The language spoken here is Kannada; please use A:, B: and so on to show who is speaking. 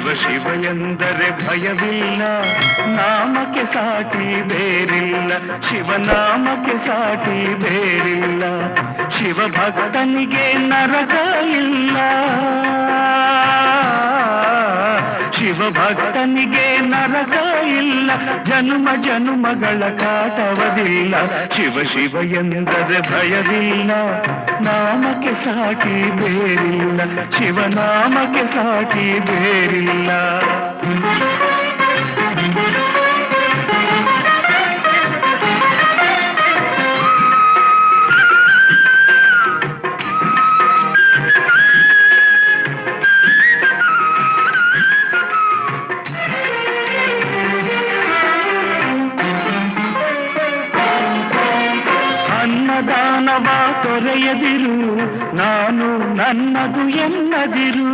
A: ಶಿವ ಶಿವ ಎಂದರೆ ಭಯವಿಲ್ಲ, ನಾಮಕ್ಕೆ ಸಾಟಿ ಬೇರಿಲ್ಲ, ಶಿವನಾಮಕ್ಕೆ ಸಾಟಿ ಬೇರಿಲ್ಲ. ಶಿವ ಭಕ್ತನಿಗೆ ನರಕ ಇಲ್ಲ, ಶಿವ ಭಕ್ತನಿಗೆ ನರಕ ಇಲ್ಲ, ಜನ್ಮ ಜನ್ಮಗಳ ಕಾಟವದಿಲ್ಲ. ಶಿವ ಶಿವ ಎಂದರೆ ಭಯವಿಲ್ಲ, ನಾಮಕ್ಕೆ ಸಾಟಿ ಬೇರಿಲ್ಲ, ಶಿವನಾಮಕ್ಕೆ ಸಾಟಿ ಬೇರಿಲ್ಲ. ಅನ್ನದಾನವ ತೊರೆಯದಿರು, ನಾನು ನನ್ನದು ಎನ್ನದಿರು.